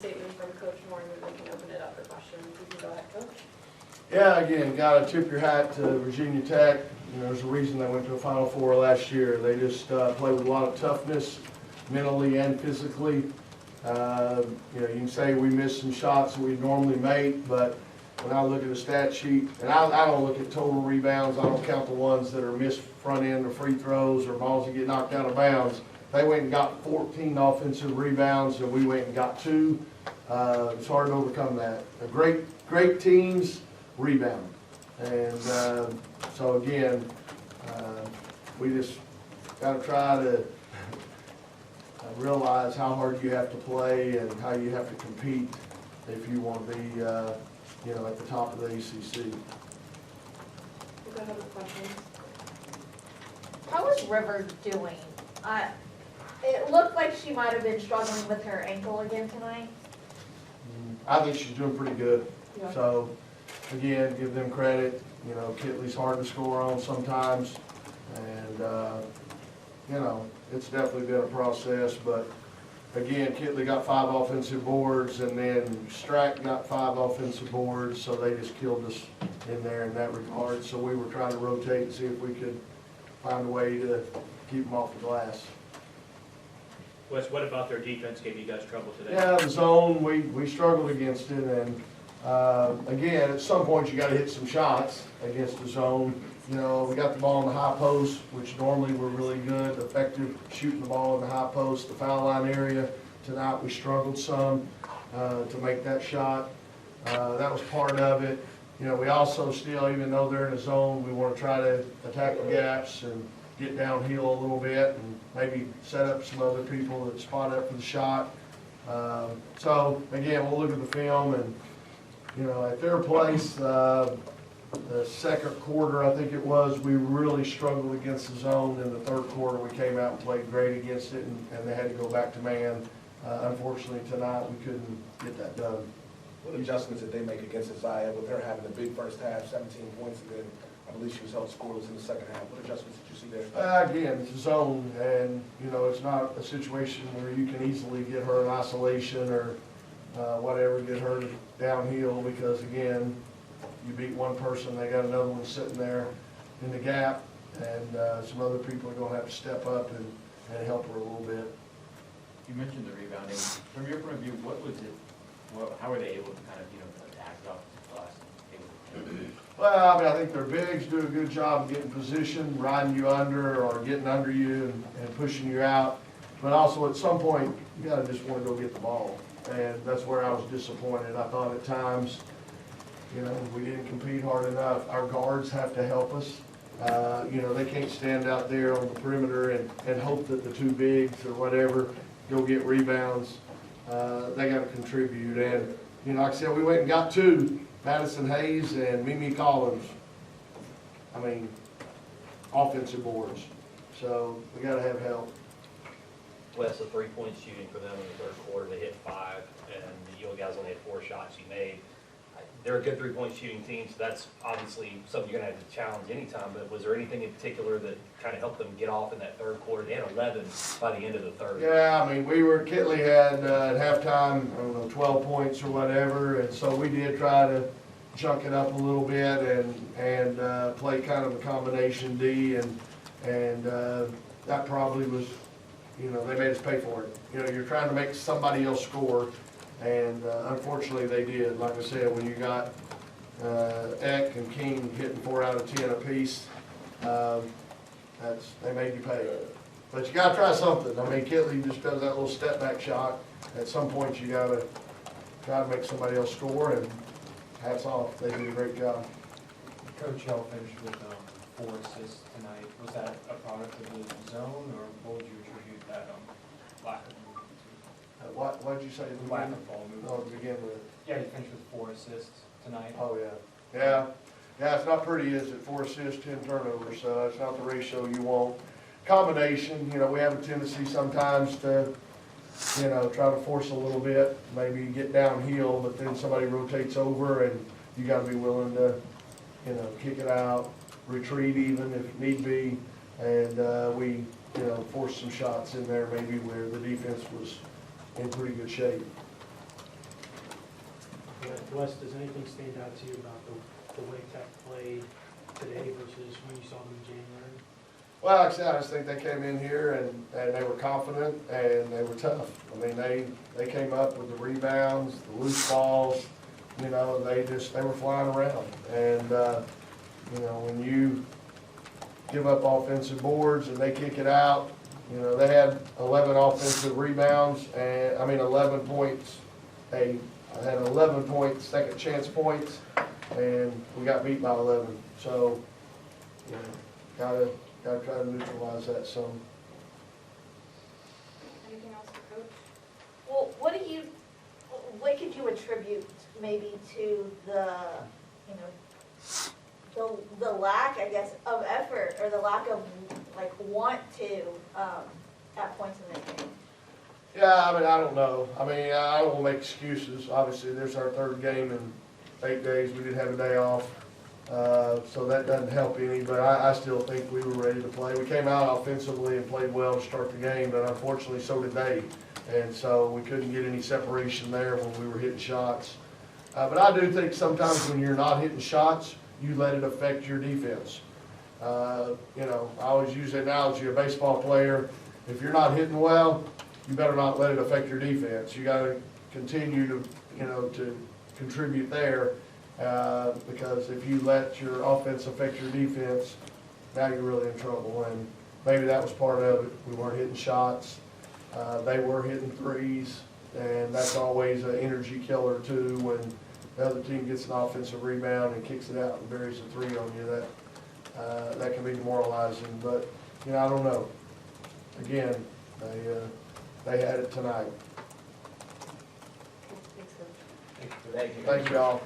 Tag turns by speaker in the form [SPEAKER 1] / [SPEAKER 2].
[SPEAKER 1] Statement from Coach Moore, and then we can open it up for questions. You can go ahead, Coach.
[SPEAKER 2] Yeah, again, got to tip your hat to Virginia Tech. You know, there's a reason they went to a Final Four last year. They just play with a lot of toughness, mentally and physically. You know, you can say we missed some shots that we normally make, but when I look at the stat sheet, and I don't look at total rebounds, I don't count the ones that are missed front end or free throws or balls that get knocked out of bounds. They went and got 14 offensive rebounds, and we went and got 2. It's hard to overcome that. Great teams rebound, and so again, we just got to try to realize how hard you have to play and how you have to compete if you want to be, you know, at the top of the ACC.
[SPEAKER 1] We'll go ahead with questions.
[SPEAKER 3] How is River doing? It looked like she might have been struggling with her ankle again tonight.
[SPEAKER 2] I think she's doing pretty good.
[SPEAKER 1] Yeah.
[SPEAKER 2] So, again, give them credit. You know, Kitley's hard to score on sometimes, and you know, it's definitely been a process. But again, Kitley got 5 offensive boards, and then Strack got 5 offensive boards, so they just killed us in there in that regard. So we were trying to rotate and see if we could find a way to keep them off the glass.
[SPEAKER 4] Wes, what about their defense gave you guys trouble today?
[SPEAKER 2] Yeah, the zone, we struggled against it, and again, at some point you got to hit some shots against the zone. You know, we got the ball in the high post, which normally we're really good, effective shooting the ball in the high post, the foul line area. Tonight we struggled some to make that shot. That was part of it. You know, we also still, even though they're in the zone, we want to try to attack the gaps and get downhill a little bit and maybe set up some other people that spot up for the shot. So again, we'll look at the film, and you know, at their place, the second quarter, I think it was, we really struggled against the zone. In the third quarter, we came out and played great against it, and they had to go back to man. Unfortunately, tonight we couldn't get that done.
[SPEAKER 5] What adjustments did they make against Isaiah with her having a big first half, 17 points, and then I believe she was held scoreless in the second half? What adjustments did you see there?
[SPEAKER 2] Again, it's a zone, and you know, it's not a situation where you can easily get her in isolation or whatever, get her downhill, because again, you beat one person, they got another one sitting there in the gap, and some other people are going to have to step up and help her a little bit.
[SPEAKER 6] You mentioned the rebounding. From your point of view, what was it? How were they able to kind of, you know, attack it off the glass?
[SPEAKER 2] Well, I mean, I think their bigs do a good job of getting position, riding you under or getting under you and pushing you out. But also at some point, you got to just want to go get the ball. And that's where I was disappointed. I thought at times, you know, we didn't compete hard enough. Our guards have to help us. You know, they can't stand out there on the perimeter and hope that the 2 bigs or whatever go get rebounds. They got to contribute. And, you know, like I said, we went and got 2. Madison Hayes and Mimi Collins, I mean, offensive boards. So we got to have help.
[SPEAKER 7] Wes, the 3-point shooting for them in the third quarter, they hit 5, and you guys only had 4 shots you made. They're a good 3-point shooting team, so that's obviously something you're going to have to challenge anytime, but was there anything in particular that kind of helped them get off in that third quarter? They had 11 by the end of the third.
[SPEAKER 2] Yeah, I mean, Kitley had at halftime, I don't know, 12 points or whatever, and so we did try to chunk it up a little bit and play kind of a combination D, and that probably was, you know, they made us pay for it. You know, you're trying to make somebody else score, and unfortunately they did. Like I said, when you got Eck and King hitting 4 out of 10 apiece, they made you pay. But you got to try something. I mean, Kitley just does that little step back shot. At some point, you got to try to make somebody else score, and hats off. They did a great job.
[SPEAKER 8] Coach, y'all finished with 4 assists tonight. Was that a product of the zone, or what would you attribute that lack of movement to?
[SPEAKER 2] What did you say?
[SPEAKER 8] Lack of ball movement.
[SPEAKER 2] Oh, to begin with.
[SPEAKER 8] Yeah, you finished with 4 assists tonight.
[SPEAKER 2] Oh, yeah. Yeah, it's not pretty, is it? 4 assists, 10 turnovers, so it's not the ratio you want. Combination, you know, we have a tendency sometimes to, you know, try to force a little bit, maybe get downhill, but then somebody rotates over and you got to be willing to, you know, kick it out, retreat even if need be, and we, you know, forced some shots in there maybe where the defense was in pretty good shape.
[SPEAKER 9] Wes, does anything stand out to you about the way Tech played today versus when you saw them in January?
[SPEAKER 2] Well, like I said, I just think they came in here and they were confident and they were tough. I mean, they came up with the rebounds, the loose balls, you know, and they were flying around. And, you know, when you give up offensive boards and they kick it out, you know, they had 11 offensive rebounds and, 11 points. They had 11 points, second chance points, and we got beat by 11. So, you know, gotta try to neutralize that some.
[SPEAKER 1] Anything else for Coach?
[SPEAKER 3] Well, what could you attribute maybe to the, the lack, I guess, of effort or the lack of like want to, at points in the game?
[SPEAKER 2] Yeah, I don't know. I don't want to make excuses. Obviously, there's our third game in 8 days. We did have a day off. So that doesn't help any, but I still think we were ready to play. We came out offensively and played well to start the game, but unfortunately so did they. And so we couldn't get any separation there when we were hitting shots. But I do think sometimes when you're not hitting shots, you let it affect your defense. You know, I always use the analogy of a baseball player. If you're not hitting well, you better not let it affect your defense. You got to continue to, to contribute there. Because if you let your offense affect your defense, now you're really in trouble. And maybe that was part of it. We weren't hitting shots. They were hitting threes, and that's always an energy killer too. When the other team gets an offensive rebound and kicks it out and buries a three on you, that can be demoralizing. But I don't know. Again, they had it tonight.
[SPEAKER 3] Thanks, Coach.
[SPEAKER 5] Thank you.
[SPEAKER 2] Thank you all.